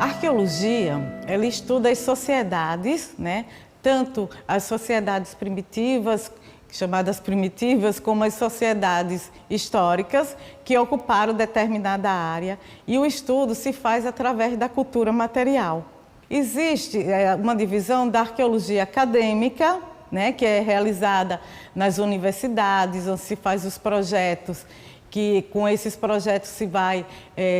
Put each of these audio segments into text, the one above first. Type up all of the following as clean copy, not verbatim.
A arqueologia, ela estuda as sociedades, né? Tanto as sociedades primitivas, chamadas primitivas, como as sociedades históricas que ocuparam determinada área, e o estudo se faz através da cultura material. Existe uma divisão da arqueologia acadêmica, né, que é realizada nas universidades, onde se faz os projetos, que com esses projetos se vai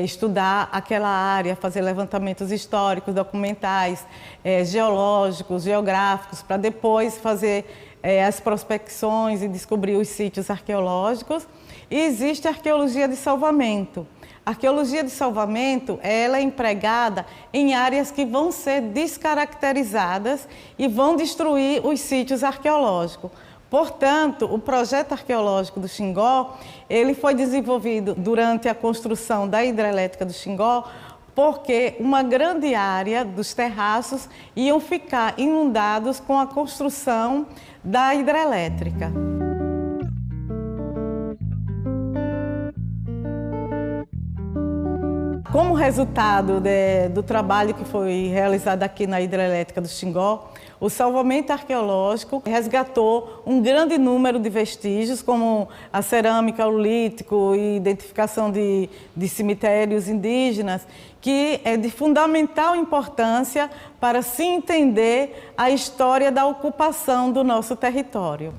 estudar aquela área, fazer levantamentos históricos, documentais, geológicos, geográficos, para depois fazer as prospecções e descobrir os sítios arqueológicos. E existe a arqueologia de salvamento. A arqueologia de salvamento, ela é empregada em áreas que vão ser descaracterizadas e vão destruir os sítios arqueológicos. Portanto, o projeto arqueológico do Xingó, ele foi desenvolvido durante a construção da hidrelétrica do Xingó, porque uma grande área dos terraços iam ficar inundados com a construção da hidrelétrica. Como resultado do trabalho que foi realizado aqui na hidrelétrica do Xingó, o salvamento arqueológico resgatou um grande número de vestígios, como a cerâmica, o lítico e identificação de cemitérios indígenas, que é de fundamental importância para se entender a história da ocupação do nosso território.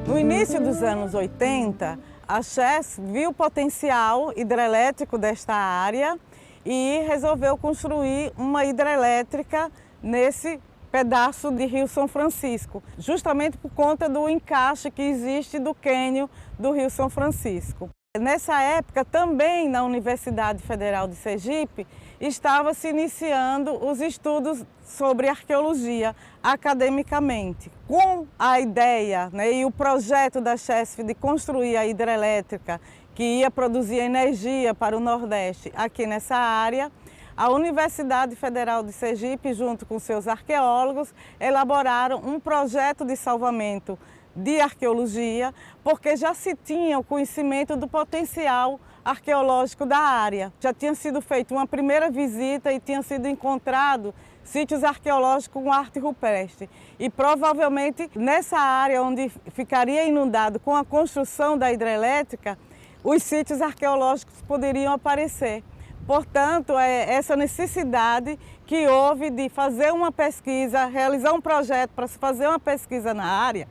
No início dos anos 80, a CHESF viu o potencial hidrelétrico desta área e resolveu construir uma hidrelétrica nesse pedaço de Rio São Francisco, justamente por conta do encaixe que existe do cânion do Rio São Francisco. Nessa época, também na Universidade Federal de Sergipe, estava se iniciando os estudos sobre arqueologia academicamente. Com a ideia, né, e o projeto da CHESF de construir a hidrelétrica que ia produzir energia para o Nordeste aqui nessa área, a Universidade Federal de Sergipe, junto com seus arqueólogos, elaboraram um projeto de salvamento de arqueologia, porque já se tinha o conhecimento do potencial arqueológico da área. Já tinha sido feita uma primeira visita e tinha sido encontrado sítios arqueológicos com arte rupestre. E provavelmente nessa área onde ficaria inundado com a construção da hidrelétrica, os sítios arqueológicos poderiam aparecer. Portanto, é essa necessidade que houve de fazer uma pesquisa, realizar um projeto para se fazer uma pesquisa na área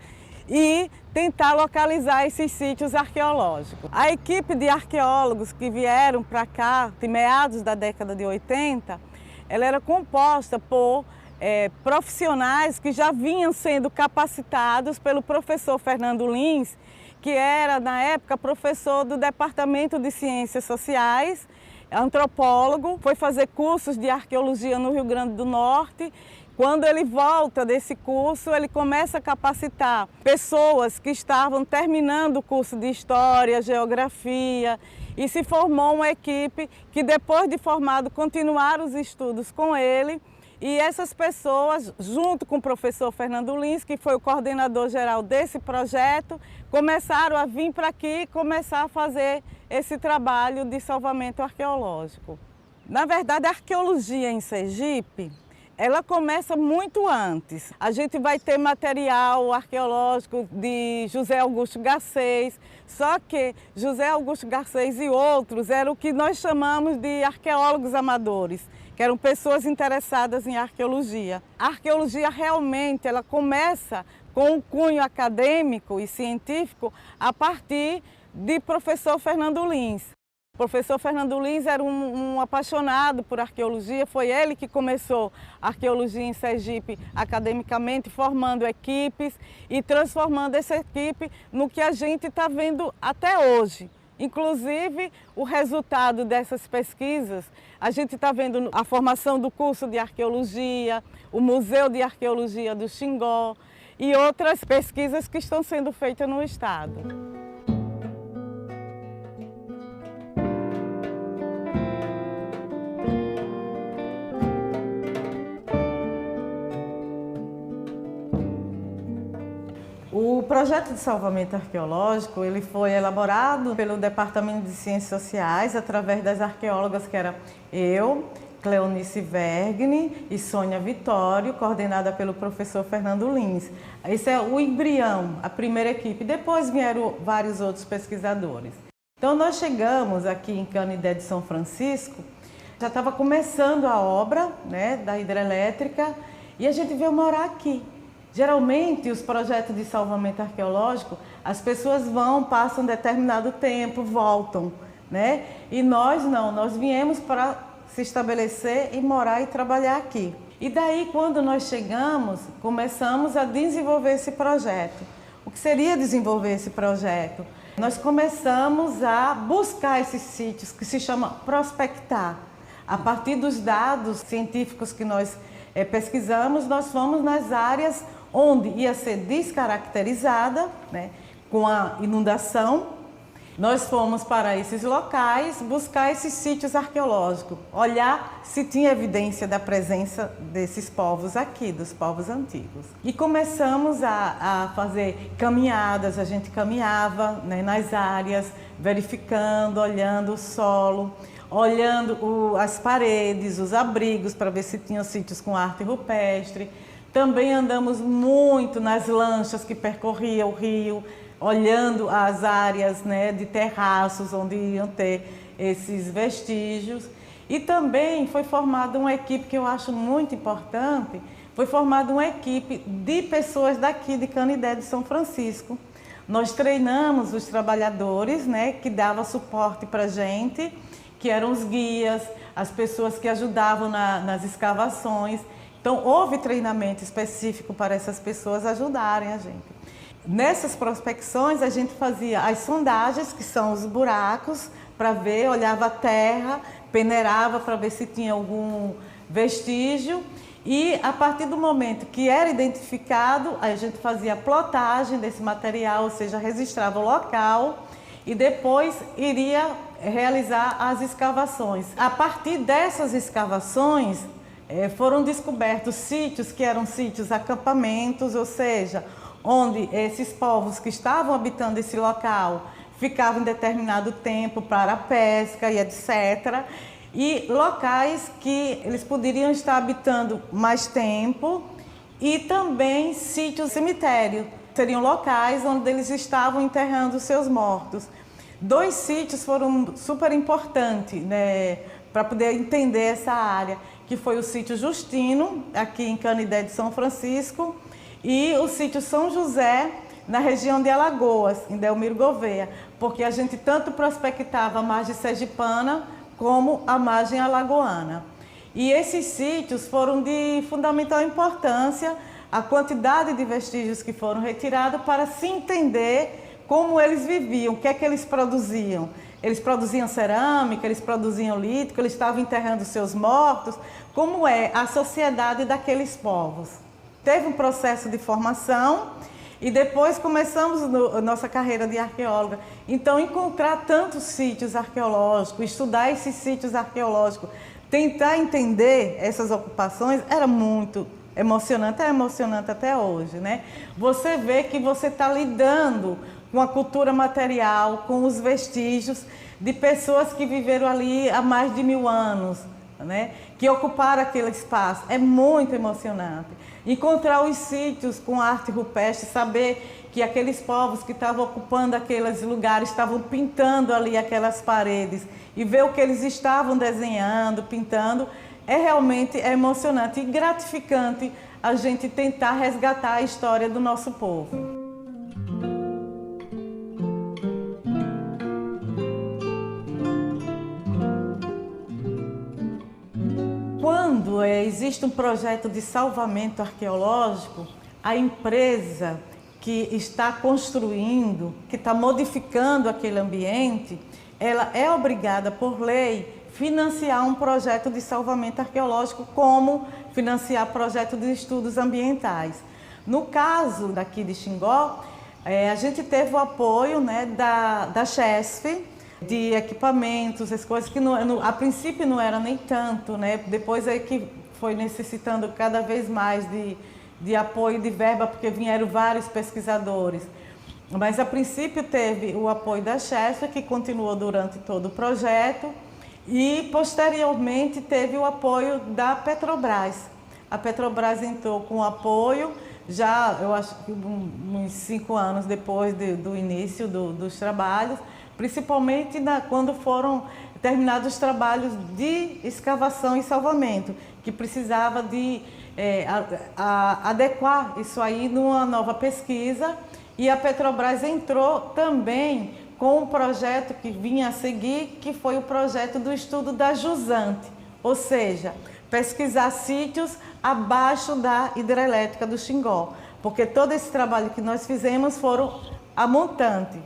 e tentar localizar esses sítios arqueológicos. A equipe de arqueólogos que vieram para cá, em meados da década de 80, ela era composta por profissionais que já vinham sendo capacitados pelo professor Fernando Lins, que era, na época, professor do Departamento de Ciências Sociais, antropólogo, foi fazer cursos de arqueologia no Rio Grande do Norte. Quando ele volta desse curso, ele começa a capacitar pessoas que estavam terminando o curso de História, Geografia, e se formou uma equipe que, depois de formado, continuaram os estudos com ele. E essas pessoas, junto com o professor Fernando Lins, que foi o coordenador geral desse projeto, começaram a vir para aqui e começar a fazer esse trabalho de salvamento arqueológico. Na verdade, a arqueologia em Sergipe, ela começa muito antes. A gente vai ter material arqueológico de José Augusto Garcês, só que José Augusto Garcês e outros eram o que nós chamamos de arqueólogos amadores, que eram pessoas interessadas em arqueologia. A arqueologia realmente ela começa com um cunho acadêmico e científico a partir de professor Fernando Lins. O professor Fernando Lins era um apaixonado por arqueologia, foi ele que começou a arqueologia em Sergipe academicamente, formando equipes e transformando essa equipe no que a gente está vendo até hoje. Inclusive, o resultado dessas pesquisas, a gente está vendo a formação do curso de arqueologia, o Museu de Arqueologia do Xingó e outras pesquisas que estão sendo feitas no estado. O projeto de salvamento arqueológico ele foi elaborado pelo Departamento de Ciências Sociais através das arqueólogas que era eu, Cleonice Vergne e Sônia Vitório, coordenada pelo professor Fernando Lins. Esse é o embrião, a primeira equipe. Depois vieram vários outros pesquisadores. Então nós chegamos aqui em Canidé de São Francisco, já estava começando a obra, né, da hidrelétrica e a gente veio morar aqui. Geralmente, os projetos de salvamento arqueológico, as pessoas vão, passam determinado tempo, voltam, né? E nós não, nós viemos para se estabelecer e morar e trabalhar aqui. E daí, quando nós chegamos, começamos a desenvolver esse projeto. O que seria desenvolver esse projeto? Nós começamos a buscar esses sítios, que se chama prospectar. A partir dos dados científicos que nós pesquisamos, nós fomos nas áreas onde ia ser descaracterizada, né, com a inundação. Nós fomos para esses locais buscar esses sítios arqueológicos, olhar se tinha evidência da presença desses povos aqui, dos povos antigos. E começamos a fazer caminhadas, a gente caminhava, né, nas áreas, verificando, olhando o solo, olhando as paredes, os abrigos, para ver se tinham sítios com arte rupestre. Também andamos muito nas lanchas que percorriam o rio, olhando as áreas, né, de terraços onde iam ter esses vestígios. E também foi formada uma equipe que eu acho muito importante, foi formada uma equipe de pessoas daqui de Canidé de São Francisco. Nós treinamos os trabalhadores, né, que davam suporte para a gente, que eram os guias, as pessoas que ajudavam nas escavações. Então, houve treinamento específico para essas pessoas ajudarem a gente. Nessas prospecções, a gente fazia as sondagens, que são os buracos, para ver, olhava a terra, peneirava para ver se tinha algum vestígio. E, a partir do momento que era identificado, a gente fazia a plotagem desse material, ou seja, registrava o local e depois iria realizar as escavações. A partir dessas escavações, foram descobertos sítios que eram sítios acampamentos, ou seja, onde esses povos que estavam habitando esse local ficavam em determinado tempo para a pesca e etc. E locais que eles poderiam estar habitando mais tempo e também sítios cemitério. Seriam locais onde eles estavam enterrando seus mortos. 2 sítios foram super importantes, né, para poder entender essa área, que foi o sítio Justino, aqui em Canidé de São Francisco, e o sítio São José, na região de Alagoas, em Delmiro Gouveia, porque a gente tanto prospectava a margem sergipana como a margem alagoana. E esses sítios foram de fundamental importância, a quantidade de vestígios que foram retirados para se entender como eles viviam, o que é que eles produziam. Eles produziam cerâmica, eles produziam lítico, eles estavam enterrando seus mortos. Como é a sociedade daqueles povos? Teve um processo de formação e depois começamos a nossa carreira de arqueóloga. Então, encontrar tantos sítios arqueológicos, estudar esses sítios arqueológicos, tentar entender essas ocupações, era muito emocionante, é emocionante até hoje, né? Você vê que você está lidando com a cultura material, com os vestígios de pessoas que viveram ali há mais de 1000 anos, né? Que ocuparam aquele espaço. É muito emocionante. Encontrar os sítios com arte rupestre, saber que aqueles povos que estavam ocupando aqueles lugares estavam pintando ali aquelas paredes e ver o que eles estavam desenhando, pintando, realmente emocionante e gratificante a gente tentar resgatar a história do nosso povo. Quando existe um projeto de salvamento arqueológico, a empresa que está construindo, que está modificando aquele ambiente, ela é obrigada por lei financiar um projeto de salvamento arqueológico, como financiar projeto de estudos ambientais. No caso daqui de Xingó, a gente teve o apoio, né, da CHESF, de equipamentos, as coisas que a princípio não era nem tanto, né? Depois é que foi necessitando cada vez mais de apoio de verba, porque vieram vários pesquisadores. Mas a princípio teve o apoio da Chesf, que continuou durante todo o projeto, e posteriormente teve o apoio da Petrobras. A Petrobras entrou com apoio, já eu acho que uns 5 anos depois do início dos trabalhos, principalmente quando foram terminados os trabalhos de escavação e salvamento, que precisava de adequar isso aí numa nova pesquisa, e a Petrobras entrou também com um projeto que vinha a seguir, que foi o projeto do estudo da jusante, ou seja, pesquisar sítios abaixo da hidrelétrica do Xingó, porque todo esse trabalho que nós fizemos foram a montante,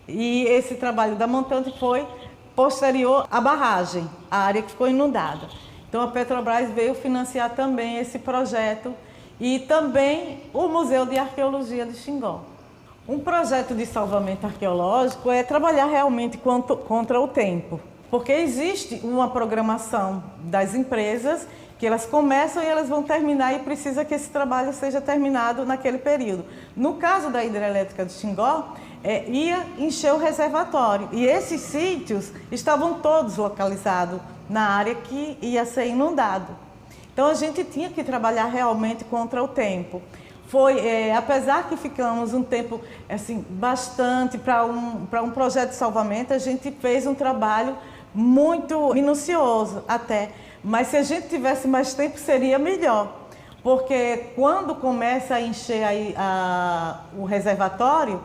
e esse trabalho da montante foi posterior à barragem, a área que ficou inundada. Então a Petrobras veio financiar também esse projeto e também o Museu de Arqueologia de Xingó. Um projeto de salvamento arqueológico é trabalhar realmente contra o tempo, porque existe uma programação das empresas que elas começam e elas vão terminar, e precisa que esse trabalho seja terminado naquele período. No caso da hidrelétrica de Xingó, ia encher o reservatório, e esses sítios estavam todos localizados na área que ia ser inundado. Então a gente tinha que trabalhar realmente contra o tempo. Apesar que ficamos um tempo assim, bastante para um projeto de salvamento, a gente fez um trabalho muito minucioso até, mas se a gente tivesse mais tempo seria melhor, porque quando começa a encher o reservatório,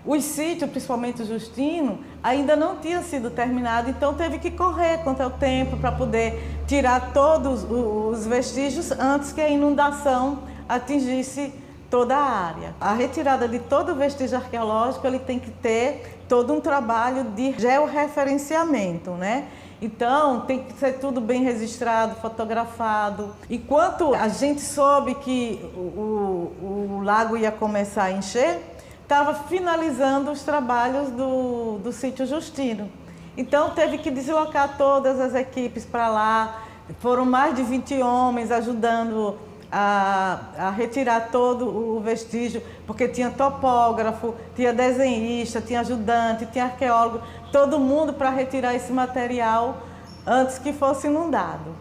os sítios, principalmente o Justino, ainda não tinha sido terminado, então teve que correr contra o tempo para poder tirar todos os vestígios antes que a inundação atingisse toda a área. A retirada de todo o vestígio arqueológico, ele tem que ter todo um trabalho de georreferenciamento, né? Então, tem que ser tudo bem registrado, fotografado. Enquanto a gente soube que o lago ia começar a encher, estava finalizando os trabalhos do sítio Justino. Então, teve que deslocar todas as equipes para lá. Foram mais de 20 homens ajudando a retirar todo o vestígio, porque tinha topógrafo, tinha desenhista, tinha ajudante, tinha arqueólogo, todo mundo para retirar esse material antes que fosse inundado.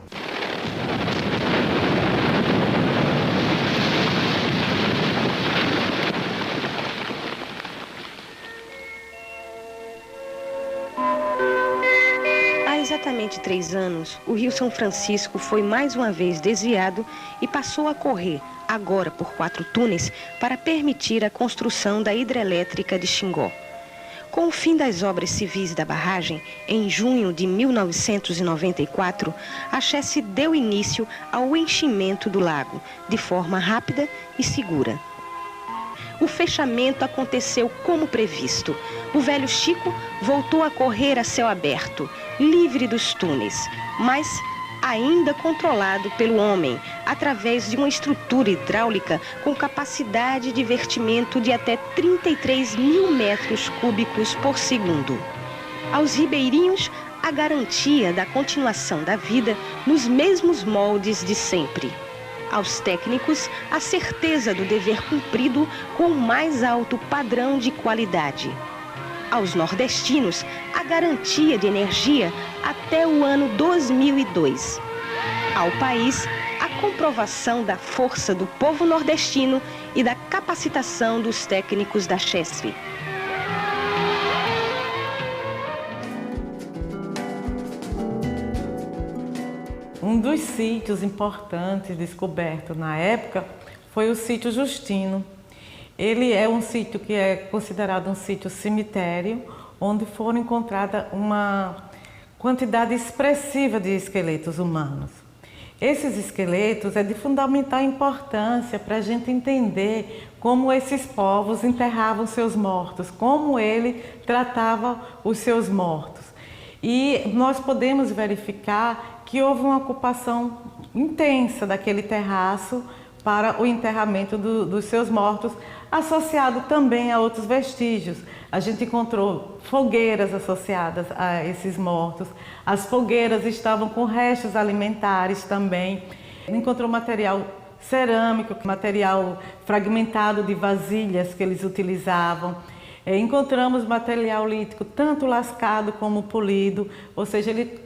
Há exatamente 3 anos, o Rio São Francisco foi mais uma vez desviado e passou a correr, agora por 4 túneis, para permitir a construção da hidrelétrica de Xingó. Com o fim das obras civis da barragem, em junho de 1994, a Chesf deu início ao enchimento do lago, de forma rápida e segura. O fechamento aconteceu como previsto. O velho Chico voltou a correr a céu aberto, livre dos túneis, mas ainda controlado pelo homem, através de uma estrutura hidráulica com capacidade de vertimento de até 33 mil metros cúbicos por segundo. Aos ribeirinhos, a garantia da continuação da vida nos mesmos moldes de sempre. Aos técnicos, a certeza do dever cumprido com o mais alto padrão de qualidade. Aos nordestinos, a garantia de energia até o ano 2002. Ao país, a comprovação da força do povo nordestino e da capacitação dos técnicos da Chesf. Um dos sítios importantes descobertos na época foi o sítio Justino. Ele é um sítio que é considerado um sítio cemitério, onde foram encontradas uma quantidade expressiva de esqueletos humanos. Esses esqueletos é de fundamental importância para a gente entender como esses povos enterravam seus mortos, como ele tratava os seus mortos. E nós podemos verificar que houve uma ocupação intensa daquele terraço para o enterramento dos seus mortos, associado também a outros vestígios. A gente encontrou fogueiras associadas a esses mortos. As fogueiras estavam com restos alimentares também. Encontrou material cerâmico, material fragmentado de vasilhas que eles utilizavam. Encontramos material lítico tanto lascado como polido, ou seja, eles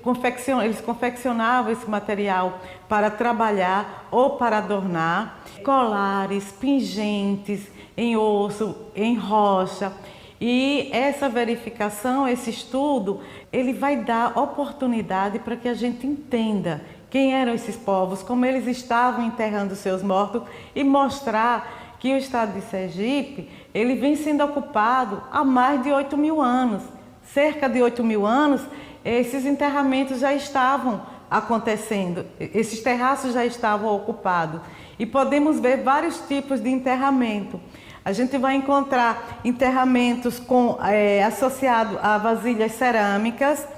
confeccionavam esse material para trabalhar ou para adornar. Colares, pingentes em osso, em rocha. E essa verificação, esse estudo, ele vai dar oportunidade para que a gente entenda quem eram esses povos, como eles estavam enterrando seus mortos e mostrar que o estado de Sergipe, ele vem sendo ocupado há mais de 8.000 anos. Cerca de 8.000 anos, esses enterramentos já estavam acontecendo, esses terraços já estavam ocupados. E podemos ver vários tipos de enterramento. A gente vai encontrar enterramentos associados a vasilhas cerâmicas,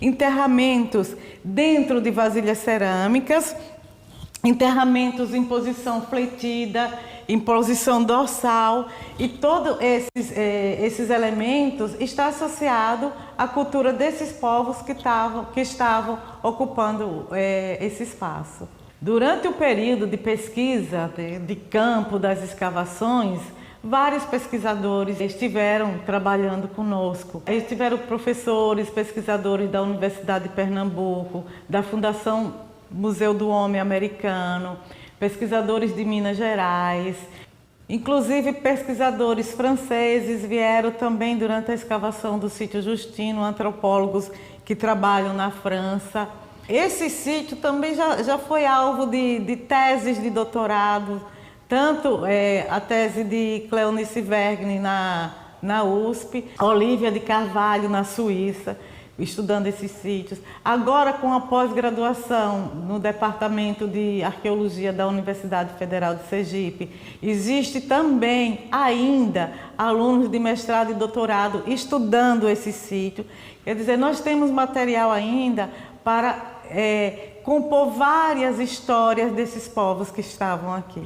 enterramentos dentro de vasilhas cerâmicas, enterramentos em posição fletida, em posição dorsal, e todos esses elementos estão associados à cultura desses povos que estavam ocupando esse espaço. Durante o período de pesquisa de campo das escavações, vários pesquisadores estiveram trabalhando conosco. Estiveram professores, pesquisadores da Universidade de Pernambuco, da Fundação Museu do Homem Americano, pesquisadores de Minas Gerais, inclusive pesquisadores franceses vieram também durante a escavação do sítio Justino, antropólogos que trabalham na França. Esse sítio também já foi alvo de teses de doutorado, tanto a tese de Cleonice Vergne na USP, Olívia de Carvalho na Suíça, estudando esses sítios. Agora, com a pós-graduação no Departamento de Arqueologia da Universidade Federal de Sergipe, existe também ainda alunos de mestrado e doutorado estudando esse sítio. Quer dizer, nós temos material ainda para compor várias histórias desses povos que estavam aqui.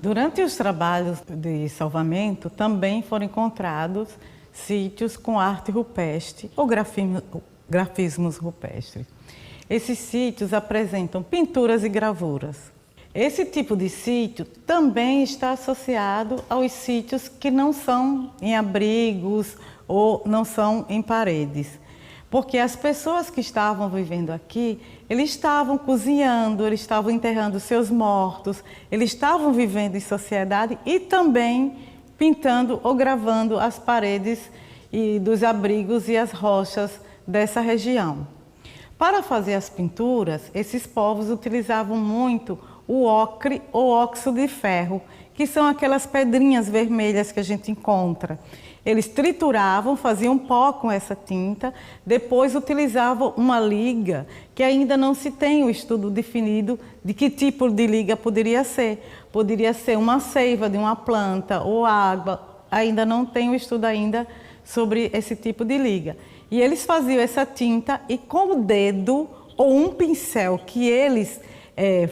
Durante os trabalhos de salvamento, também foram encontrados sítios com arte rupestre ou grafismos rupestres. Esses sítios apresentam pinturas e gravuras. Esse tipo de sítio também está associado aos sítios que não são em abrigos ou não são em paredes. Porque as pessoas que estavam vivendo aqui, eles estavam cozinhando, eles estavam enterrando seus mortos, eles estavam vivendo em sociedade e também pintando ou gravando as paredes dos abrigos e as rochas dessa região. Para fazer as pinturas, esses povos utilizavam muito o ocre ou óxido de ferro, que são aquelas pedrinhas vermelhas que a gente encontra. Eles trituravam, faziam pó com essa tinta, depois utilizavam uma liga, que ainda não se tem o estudo definido de que tipo de liga poderia ser. Poderia ser uma seiva de uma planta ou água, ainda não tem o estudo ainda sobre esse tipo de liga. E eles faziam essa tinta e com o dedo ou um pincel que eles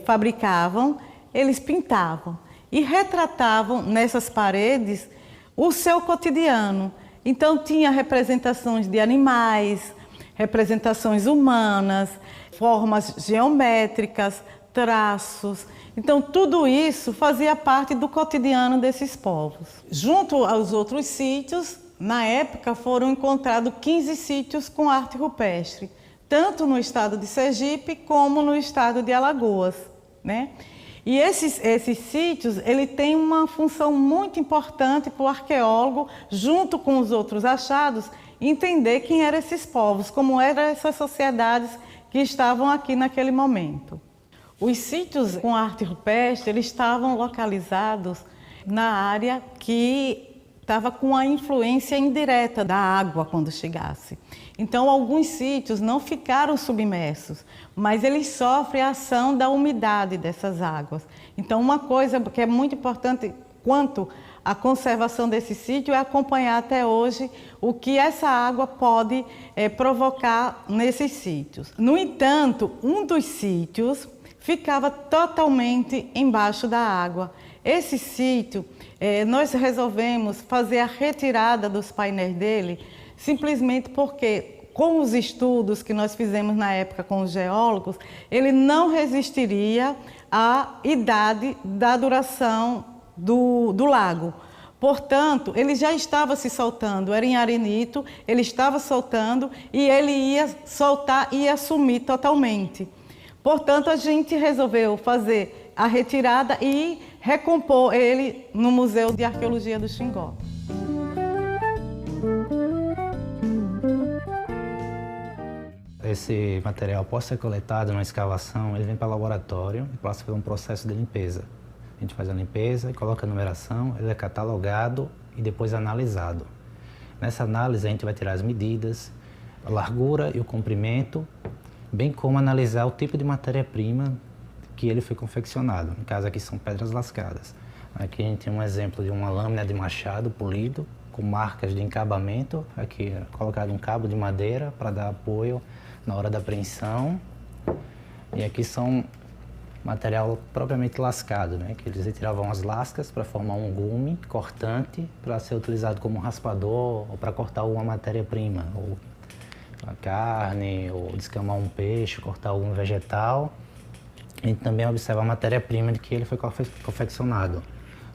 fabricavam, eles pintavam e retratavam nessas paredes o seu cotidiano. Então tinha representações de animais, representações humanas, formas geométricas, traços. Então tudo isso fazia parte do cotidiano desses povos. Junto aos outros sítios, na época foram encontrados 15 sítios com arte rupestre, tanto no estado de Sergipe como no estado de Alagoas, né? E esses sítios, ele tem uma função muito importante para o arqueólogo, junto com os outros achados, entender quem eram esses povos, como eram essas sociedades que estavam aqui naquele momento. Os sítios com arte rupestre, eles estavam localizados na área que estava com a influência indireta da água quando chegasse. Então, alguns sítios não ficaram submersos, mas eles sofrem a ação da umidade dessas águas. Então, uma coisa que é muito importante quanto à conservação desse sítio é acompanhar até hoje o que essa água pode provocar nesses sítios. No entanto, um dos sítios ficava totalmente embaixo da água. Esse sítio, nós resolvemos fazer a retirada dos painéis dele, simplesmente porque, com os estudos que nós fizemos na época com os geólogos, ele não resistiria à idade da duração do lago. Portanto, ele já estava se soltando, era em arenito, ele estava soltando e ele ia soltar e ia sumir totalmente. Portanto, a gente resolveu fazer a retirada e recompor ele no Museu de Arqueologia do Xingó. Esse material, após ser coletado na escavação, ele vem para o laboratório e passa por um processo de limpeza. A gente faz a limpeza e coloca a numeração, ele é catalogado e depois analisado. Nessa análise a gente vai tirar as medidas, a largura e o comprimento, bem como analisar o tipo de matéria-prima que ele foi confeccionado. No caso aqui são pedras lascadas. Aqui a gente tem um exemplo de uma lâmina de machado polido, com marcas de encabamento. Aqui é colocado um cabo de madeira para dar apoio na hora da apreensão. E aqui são material propriamente lascado, né? Que eles retiravam as lascas para formar um gume cortante para ser utilizado como raspador ou para cortar alguma matéria-prima, ou a carne, ou descamar um peixe, cortar algum vegetal. A gente também observa a matéria-prima de que ele foi confeccionado.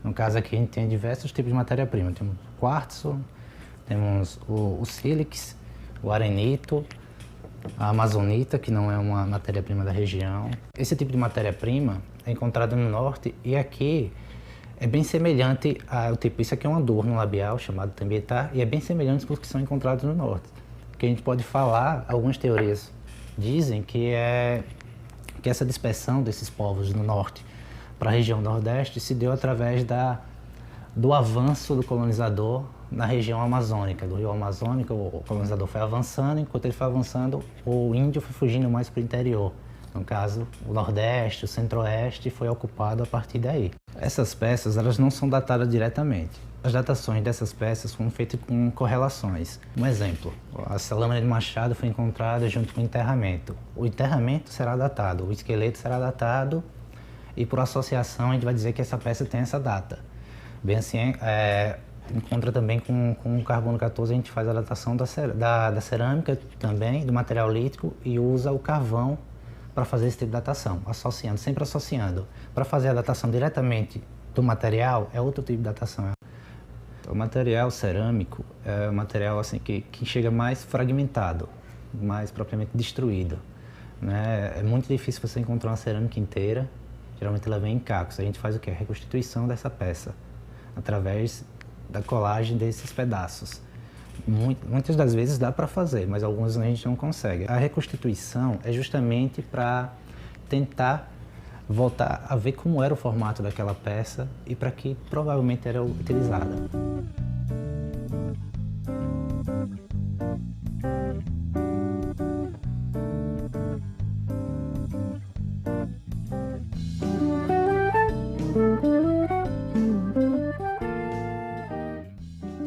No caso aqui a gente tem diversos tipos de matéria-prima. Temos o quartzo, temos o sílex, o arenito, a amazonita, que não é uma matéria-prima da região. Esse tipo de matéria-prima é encontrado no norte e aqui é bem semelhante ao tipo, isso aqui é um adorno labial chamado tambietá e é bem semelhante aos que são encontrados no norte. Que a gente pode falar, algumas teorias dizem que essa dispersão desses povos no norte para a região nordeste se deu através do avanço do colonizador na região amazônica, do rio Amazônico. O colonizador foi avançando, enquanto ele foi avançando, o índio foi fugindo mais para o interior. No caso, o Nordeste, o Centro-Oeste foi ocupado a partir daí. Essas peças, elas não são datadas diretamente. As datações dessas peças foram feitas com correlações. Um exemplo, essa lâmina de machado foi encontrada junto com o enterramento. O enterramento será datado, o esqueleto será datado e por associação a gente vai dizer que essa peça tem essa data. Bem assim, encontra também com o carbono 14, a gente faz a datação da cerâmica também, do material lítico e usa o carvão para fazer esse tipo de datação, associando, sempre associando. Para fazer a datação diretamente do material é outro tipo de datação. O material cerâmico é um material assim, que chega mais fragmentado, mais propriamente destruído, né? É muito difícil você encontrar uma cerâmica inteira, geralmente ela vem em cacos. A gente faz o quê? A reconstituição dessa peça, através da colagem desses pedaços. Muitas das vezes dá para fazer, mas algumas a gente não consegue. A reconstituição é justamente para tentar voltar a ver como era o formato daquela peça e para que provavelmente era utilizada.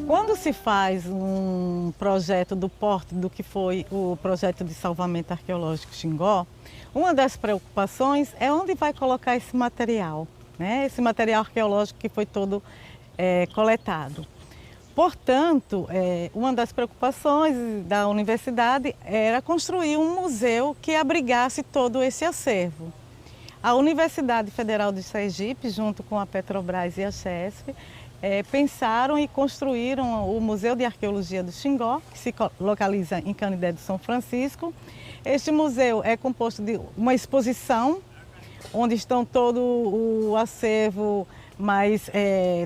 Quando se faz um projeto do porte do que foi o projeto de salvamento arqueológico Xingó, uma das preocupações é onde vai colocar esse material, né? Esse material arqueológico que foi todo coletado. Portanto, uma das preocupações da universidade era construir um museu que abrigasse todo esse acervo. A Universidade Federal de Sergipe, junto com a Petrobras e a Chesf, pensaram e construíram o Museu de Arqueologia do Xingó, que se localiza em Canidé do São Francisco. Este museu é composto de uma exposição, onde estão todo o acervo mais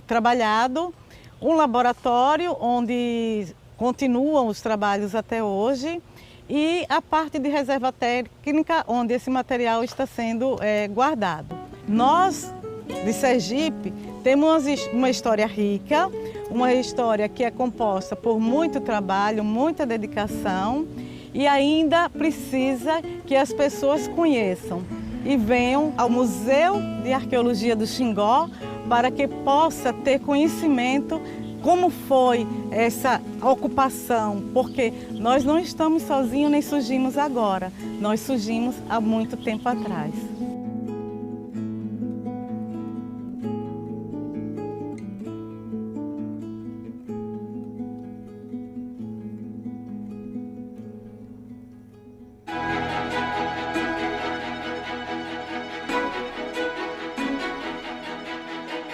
trabalhado, um laboratório, onde continuam os trabalhos até hoje, e a parte de reserva técnica, onde esse material está sendo guardado. Nós, de Sergipe, temos uma história rica, uma história que é composta por muito trabalho, muita dedicação e ainda precisa que as pessoas conheçam e venham ao Museu de Arqueologia do Xingó para que possa ter conhecimento como foi essa ocupação, porque nós não estamos sozinhos nem surgimos agora, nós surgimos há muito tempo atrás.